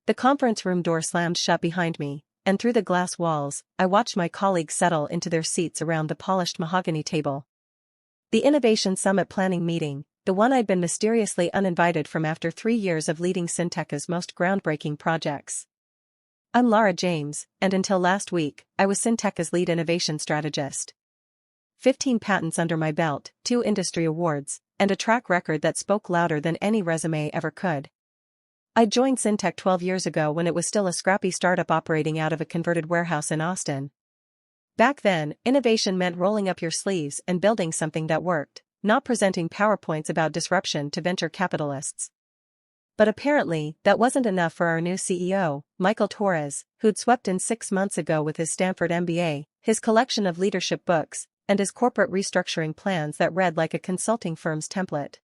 The conference room door slammed shut behind me, and through the glass walls, I watched my colleagues settle into their seats around the polished mahogany table. The Innovation Summit planning meeting, the one I'd been mysteriously uninvited from after 3 years of leading SynTech's most groundbreaking projects. I'm Lara James, and until last week, I was SynTech's lead innovation strategist. 15 patents under my belt, 2 industry awards, and a track record that spoke louder than any resume ever could. I joined SynTech 12 years ago when it was still a scrappy startup operating out of a converted warehouse in Austin. Back then, innovation meant rolling up your sleeves and building something that worked, not presenting PowerPoints about disruption to venture capitalists. But apparently, that wasn't enough for our new CEO, Michael Torres, who'd swept in 6 months ago with his Stanford MBA, his collection of leadership books, and his corporate restructuring plans that read like a consulting firm's template.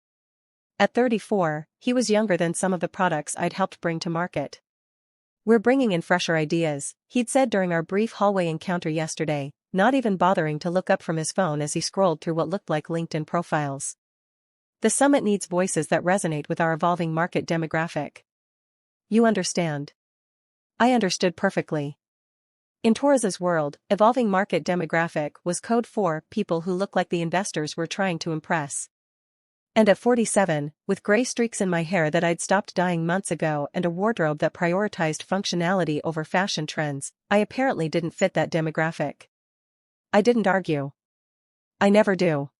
At 34, he was younger than some of the products I'd helped bring to market. "We're bringing in fresher ideas," he'd said during our brief hallway encounter yesterday, not even bothering to look up from his phone as he scrolled through what looked like LinkedIn profiles. "The summit needs voices that resonate with our evolving market demographic." You understand. I understood perfectly. In Torres's world, evolving market demographic was code for people who look like the investors we're trying to impress. And at 47, with gray streaks in my hair that I'd stopped dyeing months ago and a wardrobe that prioritized functionality over fashion trends, I apparently didn't fit that demographic. I didn't argue. I never do.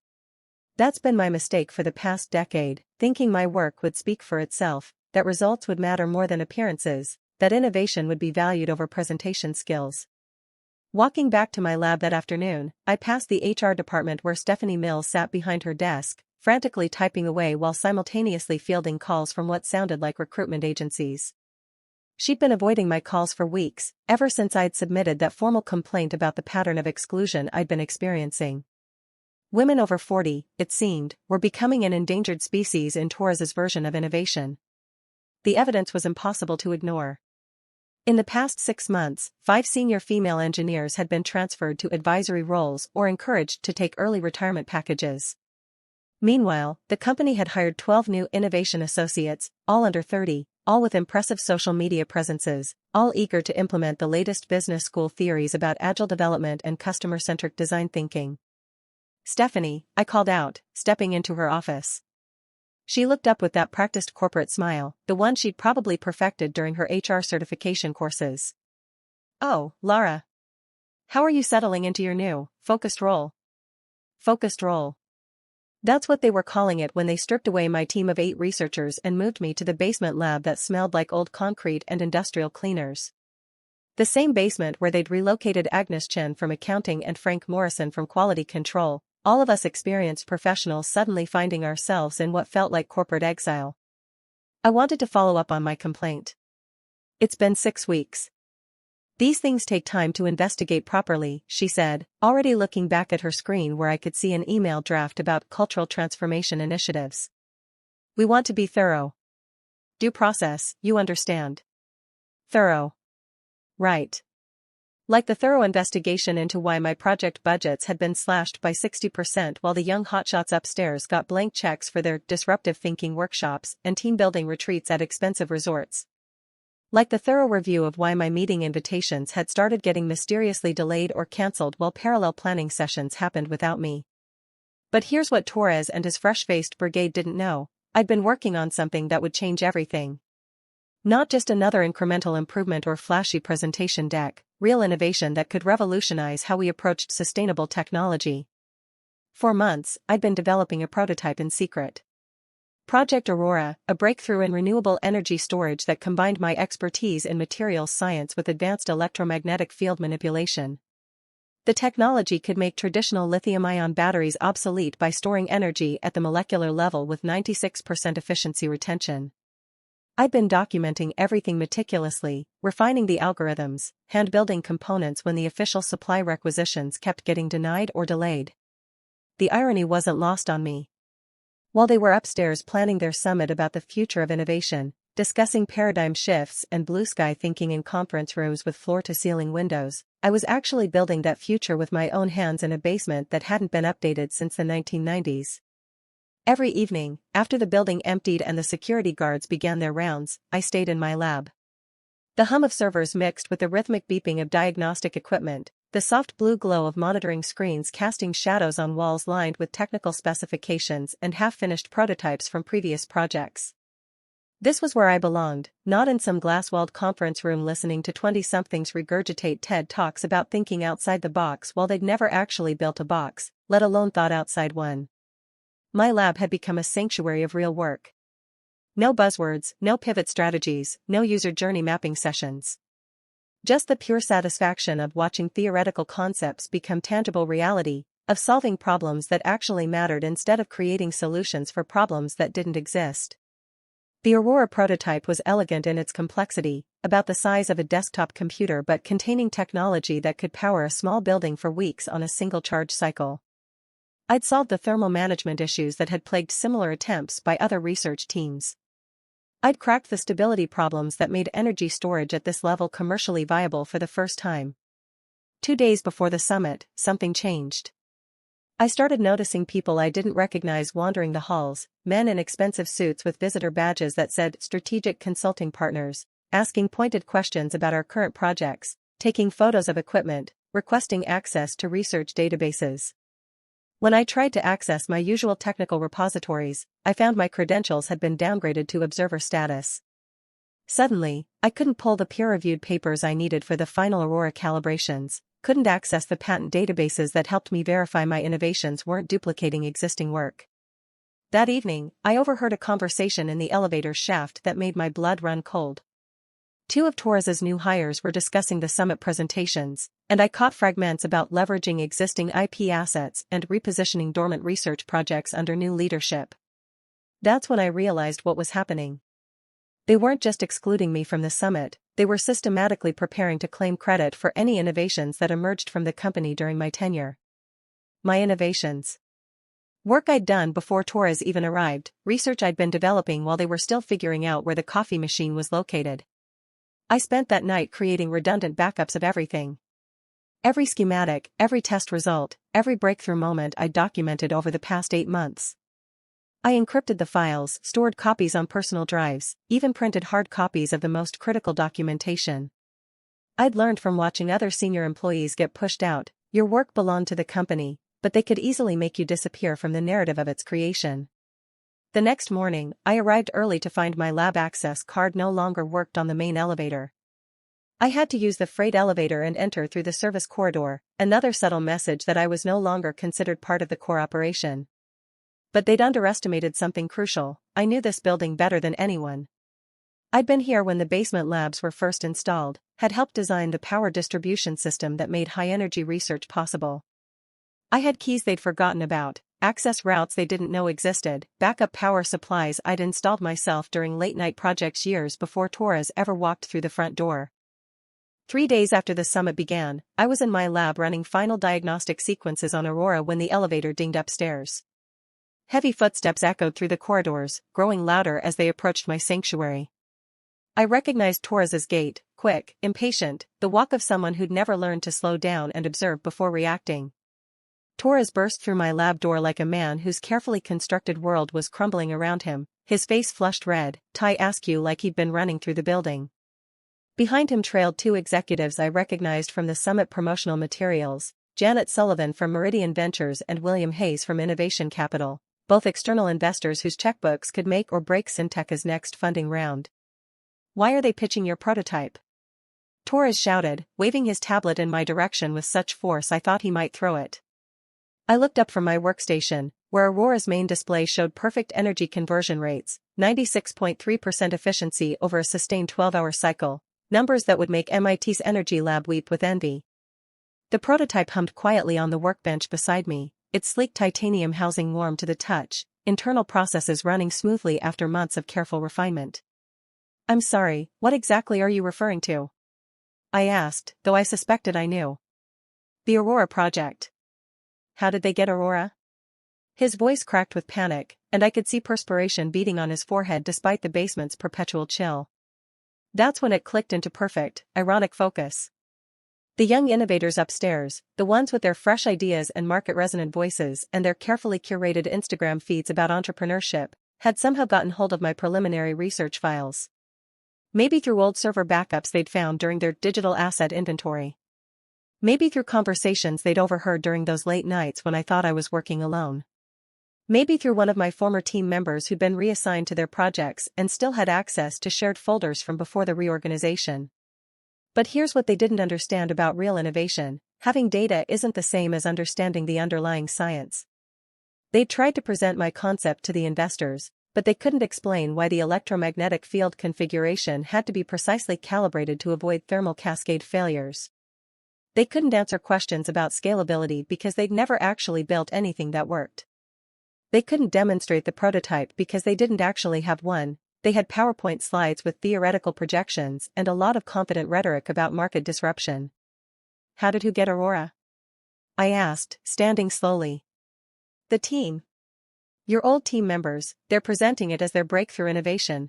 That's been my mistake for the past decade, thinking my work would speak for itself, that results would matter more than appearances, that innovation would be valued over presentation skills. Walking back to my lab that afternoon, I passed the HR department where Stephanie Mills sat behind her desk, frantically typing away while simultaneously fielding calls from what sounded like recruitment agencies. She'd been avoiding my calls for weeks, ever since I'd submitted that formal complaint about the pattern of exclusion I'd been experiencing. Women over 40, it seemed, were becoming an endangered species in Torres's version of innovation. The evidence was impossible to ignore. In the past 6 months, 5 senior female engineers had been transferred to advisory roles or encouraged to take early retirement packages. Meanwhile, the company had hired 12 new innovation associates, all under 30, all with impressive social media presences, all eager to implement the latest business school theories about agile development and customer-centric design thinking. "Stephanie," I called out, stepping into her office. She looked up with that practiced corporate smile, the one she'd probably perfected during her HR certification courses. "Oh, Lara. How are you settling into your new, focused role?" Focused role. That's what they were calling it when they stripped away my team of 8 researchers and moved me to the basement lab that smelled like old concrete and industrial cleaners. The same basement where they'd relocated Agnes Chen from accounting and Frank Morrison from quality control, all of us experienced professionals suddenly finding ourselves in what felt like corporate exile. I wanted to follow up on my complaint. "It's been 6 weeks. These things take time to investigate properly," she said, already looking back at her screen where I could see an email draft about cultural transformation initiatives. "We want to be thorough. Due process, you understand." Thorough. Right. Like the thorough investigation into why my project budgets had been slashed by 60% while the young hotshots upstairs got blank checks for their disruptive thinking workshops and team-building retreats at expensive resorts. Like the thorough review of why my meeting invitations had started getting mysteriously delayed or cancelled while parallel planning sessions happened without me. But here's what Torres and his fresh-faced brigade didn't know: I'd been working on something that would change everything. Not just another incremental improvement or flashy presentation deck, real innovation that could revolutionize how we approached sustainable technology. For months, I'd been developing a prototype in secret. Project Aurora, a breakthrough in renewable energy storage that combined my expertise in materials science with advanced electromagnetic field manipulation. The technology could make traditional lithium-ion batteries obsolete by storing energy at the molecular level with 96% efficiency retention. I'd been documenting everything meticulously, refining the algorithms, hand-building components when the official supply requisitions kept getting denied or delayed. The irony wasn't lost on me. While they were upstairs planning their summit about the future of innovation, discussing paradigm shifts and blue sky thinking in conference rooms with floor-to-ceiling windows, I was actually building that future with my own hands in a basement that hadn't been updated since the 1990s. Every evening, after the building emptied and the security guards began their rounds, I stayed in my lab. The hum of servers mixed with the rhythmic beeping of diagnostic equipment, the soft blue glow of monitoring screens casting shadows on walls lined with technical specifications and half-finished prototypes from previous projects. This was where I belonged, not in some glass-walled conference room listening to 20-somethings regurgitate TED Talks about thinking outside the box while they'd never actually built a box, let alone thought outside one. My lab had become a sanctuary of real work. No buzzwords, no pivot strategies, no user journey mapping sessions. Just the pure satisfaction of watching theoretical concepts become tangible reality, of solving problems that actually mattered instead of creating solutions for problems that didn't exist. The Aurora prototype was elegant in its complexity, about the size of a desktop computer but containing technology that could power a small building for weeks on a single charge cycle. I'd solved the thermal management issues that had plagued similar attempts by other research teams. I'd cracked the stability problems that made energy storage at this level commercially viable for the first time. 2 days before the summit, something changed. I started noticing people I didn't recognize wandering the halls, men in expensive suits with visitor badges that said strategic consulting partners, asking pointed questions about our current projects, taking photos of equipment, requesting access to research databases. When I tried to access my usual technical repositories, I found my credentials had been downgraded to observer status. Suddenly, I couldn't pull the peer-reviewed papers I needed for the final Aurora calibrations, couldn't access the patent databases that helped me verify my innovations weren't duplicating existing work. That evening, I overheard a conversation in the elevator shaft that made my blood run cold. 2 of Torres's new hires were discussing the summit presentations, and I caught fragments about leveraging existing IP assets and repositioning dormant research projects under new leadership. That's when I realized what was happening. They weren't just excluding me from the summit, they were systematically preparing to claim credit for any innovations that emerged from the company during my tenure. My innovations. Work I'd done before Torres even arrived, research I'd been developing while they were still figuring out where the coffee machine was located. I spent that night creating redundant backups of everything. Every schematic, every test result, every breakthrough moment I documented over the past 8 months. I encrypted the files, stored copies on personal drives, even printed hard copies of the most critical documentation. I'd learned from watching other senior employees get pushed out, your work belonged to the company, but they could easily make you disappear from the narrative of its creation. The next morning, I arrived early to find my lab access card no longer worked on the main elevator. I had to use the freight elevator and enter through the service corridor, another subtle message that I was no longer considered part of the core operation. But they'd underestimated something crucial. I knew this building better than anyone. I'd been here when the basement labs were first installed, had helped design the power distribution system that made high-energy research possible. I had keys they'd forgotten about, access routes they didn't know existed, backup power supplies I'd installed myself during late-night projects years before Torres ever walked through the front door. 3 days after the summit began, I was in my lab running final diagnostic sequences on Aurora when the elevator dinged upstairs. Heavy footsteps echoed through the corridors, growing louder as they approached my sanctuary. I recognized Torres's gait, quick, impatient, the walk of someone who'd never learned to slow down and observe before reacting. Torres burst through my lab door like a man whose carefully constructed world was crumbling around him, his face flushed red, tie askew like he'd been running through the building. Behind him trailed 2 executives I recognized from the summit promotional materials, Janet Sullivan from Meridian Ventures and William Hayes from Innovation Capital, both external investors whose checkbooks could make or break SynTech's next funding round. "Why are they pitching your prototype?" Torres shouted, waving his tablet in my direction with such force I thought he might throw it. I looked up from my workstation, where Aurora's main display showed perfect energy conversion rates, 96.3% efficiency over a sustained 12-hour cycle, numbers that would make MIT's energy lab weep with envy. The prototype hummed quietly on the workbench beside me, its sleek titanium housing warm to the touch, internal processes running smoothly after months of careful refinement. "I'm sorry, what exactly are you referring to?" I asked, though I suspected I knew. "The Aurora project." "How did they get Aurora?" His voice cracked with panic, and I could see perspiration beading on his forehead despite the basement's perpetual chill. That's when it clicked into perfect, ironic focus. The young innovators upstairs, the ones with their fresh ideas and market-resonant voices and their carefully curated Instagram feeds about entrepreneurship, had somehow gotten hold of my preliminary research files. Maybe through old server backups they'd found during their digital asset inventory. Maybe through conversations they'd overheard during those late nights when I thought I was working alone. Maybe through one of my former team members who'd been reassigned to their projects and still had access to shared folders from before the reorganization. But here's what they didn't understand about real innovation: having data isn't the same as understanding the underlying science. They tried to present my concept to the investors, but they couldn't explain why the electromagnetic field configuration had to be precisely calibrated to avoid thermal cascade failures. They couldn't answer questions about scalability because they'd never actually built anything that worked. They couldn't demonstrate the prototype because they didn't actually have one. They had PowerPoint slides with theoretical projections and a lot of confident rhetoric about market disruption. How did you get Aurora? I asked, standing slowly. The team. Your old team members, they're presenting it as their breakthrough innovation.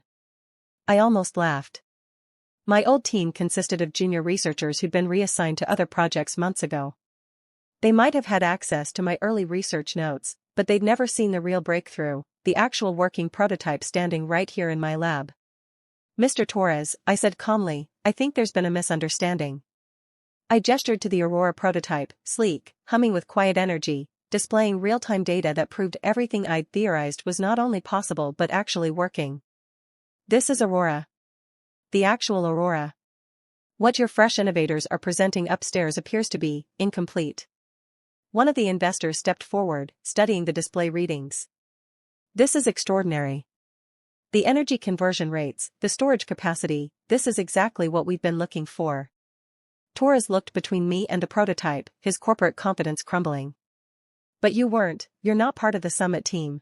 I almost laughed. My old team consisted of junior researchers who'd been reassigned to other projects months ago. They might have had access to my early research notes, but they'd never seen the real breakthrough, the actual working prototype standing right here in my lab. Mr. Torres, I said calmly, I think there's been a misunderstanding. I gestured to the Aurora prototype, sleek, humming with quiet energy, displaying real-time data that proved everything I'd theorized was not only possible but actually working. This is Aurora. The actual Aurora. What your fresh innovators are presenting upstairs appears to be incomplete. One of the investors stepped forward, studying the display readings. This is extraordinary. The energy conversion rates, the storage capacity, this is exactly what we've been looking for. Torres looked between me and the prototype, his corporate confidence crumbling. But you're not part of the summit team.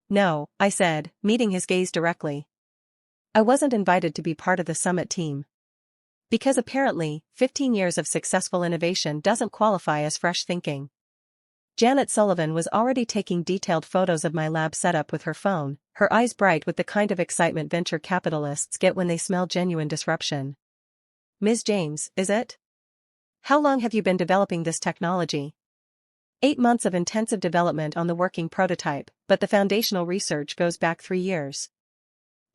No, I said, meeting his gaze directly. I wasn't invited to be part of the summit team. Because apparently, 15 years of successful innovation doesn't qualify as fresh thinking. Janet Sullivan was already taking detailed photos of my lab setup with her phone, her eyes bright with the kind of excitement venture capitalists get when they smell genuine disruption. Ms. James, is it? How long have you been developing this technology? 8 months of intensive development on the working prototype, but the foundational research goes back 3 years.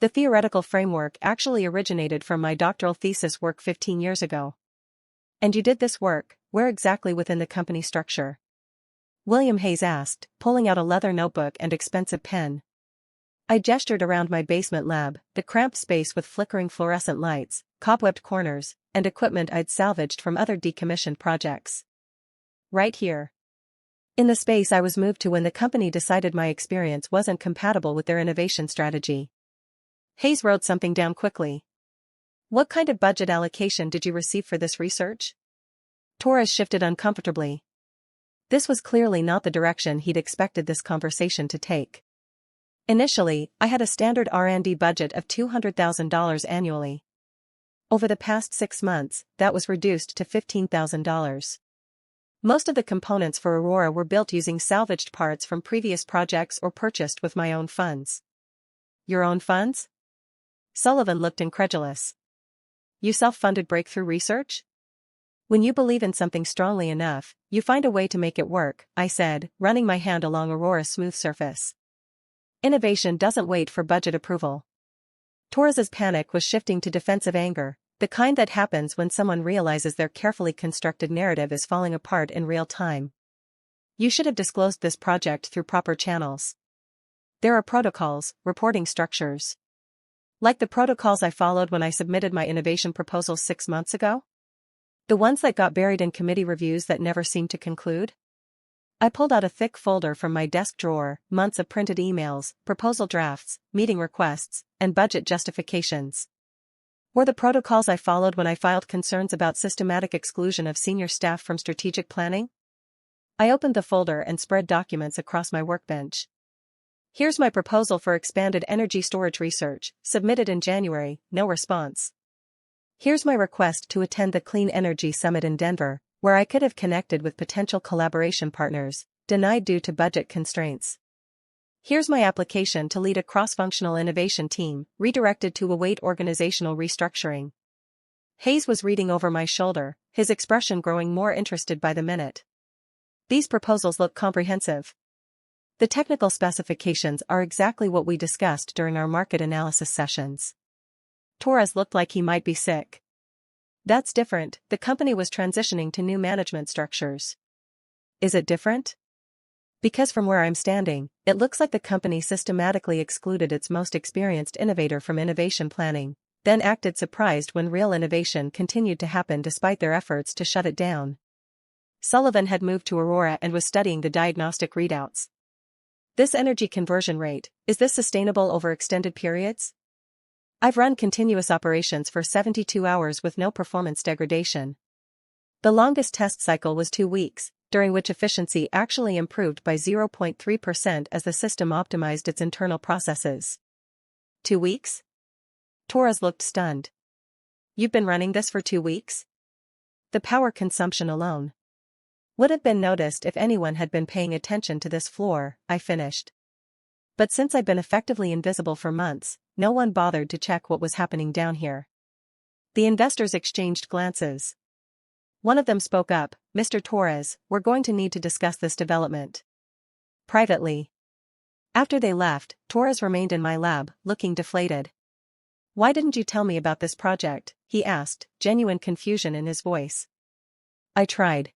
The theoretical framework actually originated from my doctoral thesis work 15 years ago. And you did this work, where exactly within the company structure? William Hayes asked, pulling out a leather notebook and expensive pen. I gestured around my basement lab, the cramped space with flickering fluorescent lights, cobwebbed corners, and equipment I'd salvaged from other decommissioned projects. Right here. In the space I was moved to when the company decided my experience wasn't compatible with their innovation strategy. Hayes wrote something down quickly. What kind of budget allocation did you receive for this research? Torres shifted uncomfortably. This was clearly not the direction he'd expected this conversation to take. Initially, I had a standard R&D budget of $200,000 annually. Over the past 6 months, that was reduced to $15,000. Most of the components for Aurora were built using salvaged parts from previous projects or purchased with my own funds. Your own funds? Sullivan looked incredulous. You self-funded breakthrough research? When you believe in something strongly enough, you find a way to make it work, I said, running my hand along Aurora's smooth surface. Innovation doesn't wait for budget approval. Torres's panic was shifting to defensive anger, the kind that happens when someone realizes their carefully constructed narrative is falling apart in real time. You should have disclosed this project through proper channels. There are protocols, reporting structures. Like the protocols I followed when I submitted my innovation proposals 6 months ago? The ones that got buried in committee reviews that never seemed to conclude? I pulled out a thick folder from my desk drawer, months of printed emails, proposal drafts, meeting requests, and budget justifications. Were the protocols I followed when I filed concerns about systematic exclusion of senior staff from strategic planning? I opened the folder and spread documents across my workbench. Here's my proposal for expanded energy storage research, submitted in January, no response. Here's my request to attend the Clean Energy Summit in Denver, where I could have connected with potential collaboration partners, denied due to budget constraints. Here's my application to lead a cross-functional innovation team, redirected to await organizational restructuring. Hayes was reading over my shoulder, his expression growing more interested by the minute. These proposals look comprehensive. The technical specifications are exactly what we discussed during our market analysis sessions. Torres looked like he might be sick. That's different, the company was transitioning to new management structures. Is it different? Because from where I'm standing, it looks like the company systematically excluded its most experienced innovator from innovation planning, then acted surprised when real innovation continued to happen despite their efforts to shut it down. Sullivan had moved to Aurora and was studying the diagnostic readouts. This energy conversion rate, is this sustainable over extended periods? I've run continuous operations for 72 hours with no performance degradation. The longest test cycle was 2 weeks, during which efficiency actually improved by 0.3% as the system optimized its internal processes. 2 weeks? Torres looked stunned. You've been running this for 2 weeks? The power consumption alone would have been noticed if anyone had been paying attention to this floor, I finished. But since I'd been effectively invisible for months, no one bothered to check what was happening down here. The investors exchanged glances. One of them spoke up, "Mr. Torres, we're going to need to discuss this development privately." After they left, Torres remained in my lab, looking deflated. "Why didn't you tell me about this project?" he asked, genuine confusion in his voice. I tried.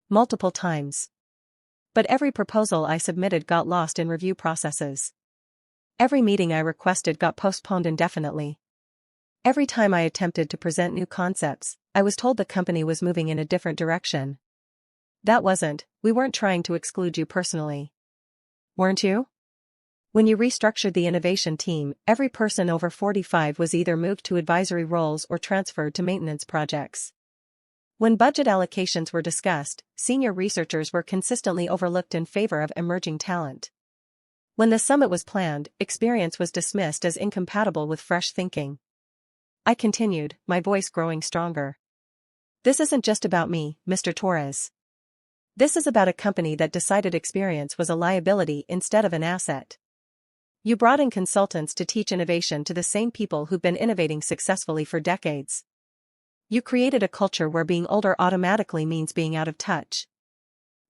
Multiple times. But every proposal I submitted got lost in review processes. Every meeting I requested got postponed indefinitely. Every time I attempted to present new concepts, I was told the company was moving in a different direction. We weren't trying to exclude you personally. Weren't you? When you restructured the innovation team, every person over 45 was either moved to advisory roles or transferred to maintenance projects. When budget allocations were discussed, senior researchers were consistently overlooked in favor of emerging talent. When the summit was planned, experience was dismissed as incompatible with fresh thinking. I continued, my voice growing stronger. This isn't just about me, Mr. Torres. This is about a company that decided experience was a liability instead of an asset. You brought in consultants to teach innovation to the same people who've been innovating successfully for decades. You created a culture where being older automatically means being out of touch.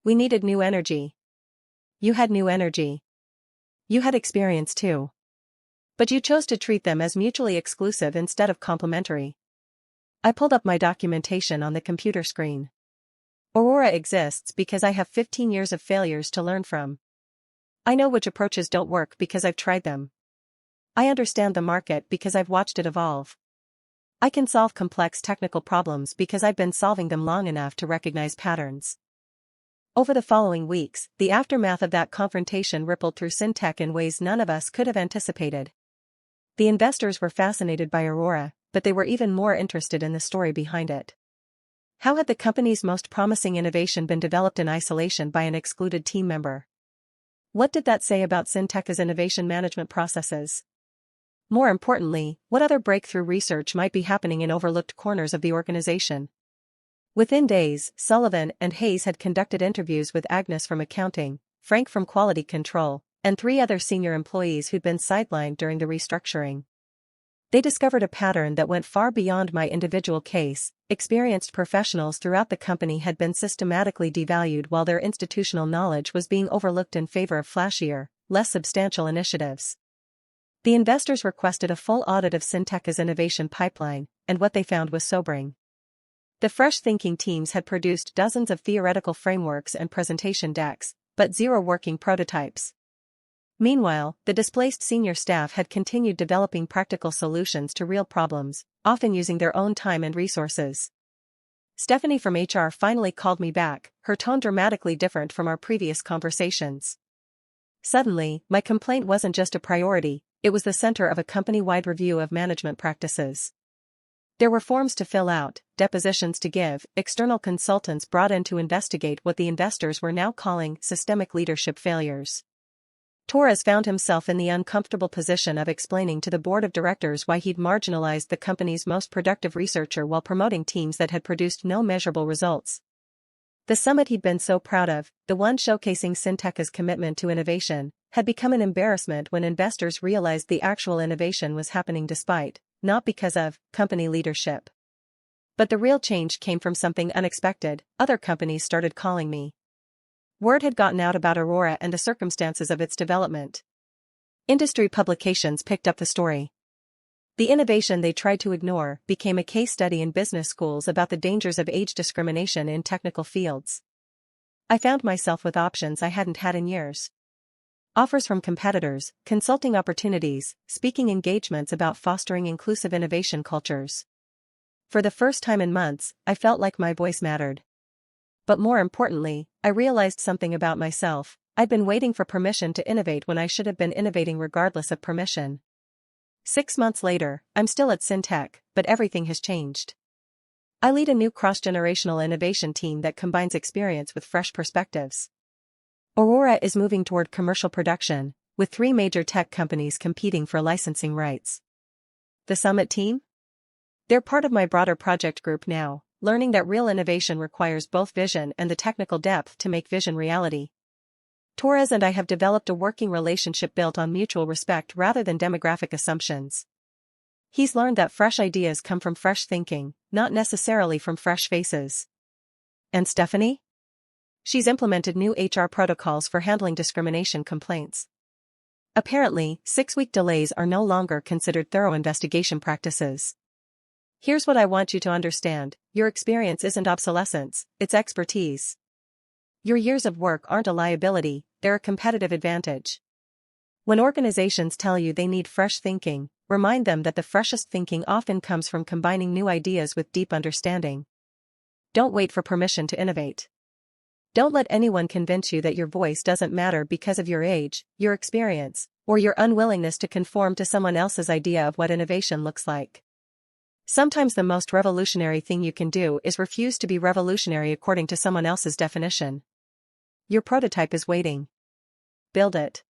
We needed new energy. You had new energy. You had experience too. But you chose to treat them as mutually exclusive instead of complementary. I pulled up my documentation on the computer screen. Aurora exists because I have 15 years of failures to learn from. I know which approaches don't work because I've tried them. I understand the market because I've watched it evolve. I can solve complex technical problems because I've been solving them long enough to recognize patterns. Over the following weeks, the aftermath of that confrontation rippled through SynTech in ways none of us could have anticipated. The investors were fascinated by Aurora, but they were even more interested in the story behind it. How had the company's most promising innovation been developed in isolation by an excluded team member? What did that say about SynTech's innovation management processes? More importantly, what other breakthrough research might be happening in overlooked corners of the organization? Within days, Sullivan and Hayes had conducted interviews with Agnes from accounting, Frank from quality control, and 3 other senior employees who'd been sidelined during the restructuring. They discovered a pattern that went far beyond my individual case. Experienced professionals throughout the company had been systematically devalued while their institutional knowledge was being overlooked in favor of flashier, less substantial initiatives. The investors requested a full audit of SynTech's innovation pipeline, and what they found was sobering. The fresh thinking teams had produced dozens of theoretical frameworks and presentation decks, but 0 working prototypes. Meanwhile, the displaced senior staff had continued developing practical solutions to real problems, often using their own time and resources. Stephanie from HR finally called me back, her tone dramatically different from our previous conversations. Suddenly, my complaint wasn't just a priority, it was the center of a company-wide review of management practices. There were forms to fill out, depositions to give, external consultants brought in to investigate what the investors were now calling systemic leadership failures. Torres found himself in the uncomfortable position of explaining to the board of directors why he'd marginalized the company's most productive researcher while promoting teams that had produced no measurable results. The summit he'd been so proud of, the one showcasing SynTech's commitment to innovation, had become an embarrassment when investors realized the actual innovation was happening despite, not because of, company leadership. But the real change came from something unexpected. Other companies started calling me. Word had gotten out about Aurora and the circumstances of its development. Industry publications picked up the story. The innovation they tried to ignore became a case study in business schools about the dangers of age discrimination in technical fields. I found myself with options I hadn't had in years. Offers from competitors, consulting opportunities, speaking engagements about fostering inclusive innovation cultures. For the first time in months, I felt like my voice mattered. But more importantly, I realized something about myself. I'd been waiting for permission to innovate when I should have been innovating regardless of permission. 6 months later, I'm still at SynTech, but everything has changed. I lead a new cross-generational innovation team that combines experience with fresh perspectives. Aurora is moving toward commercial production, with 3 major tech companies competing for licensing rights. The Summit team? They're part of my broader project group now, learning that real innovation requires both vision and the technical depth to make vision reality. Torres and I have developed a working relationship built on mutual respect rather than demographic assumptions. He's learned that fresh ideas come from fresh thinking, not necessarily from fresh faces. And Stephanie? She's implemented new HR protocols for handling discrimination complaints. Apparently, 6-week delays are no longer considered thorough investigation practices. Here's what I want you to understand: your experience isn't obsolescence, it's expertise. Your years of work aren't a liability, they're a competitive advantage. When organizations tell you they need fresh thinking, remind them that the freshest thinking often comes from combining new ideas with deep understanding. Don't wait for permission to innovate. Don't let anyone convince you that your voice doesn't matter because of your age, your experience, or your unwillingness to conform to someone else's idea of what innovation looks like. Sometimes the most revolutionary thing you can do is refuse to be revolutionary according to someone else's definition. Your prototype is waiting. Build it.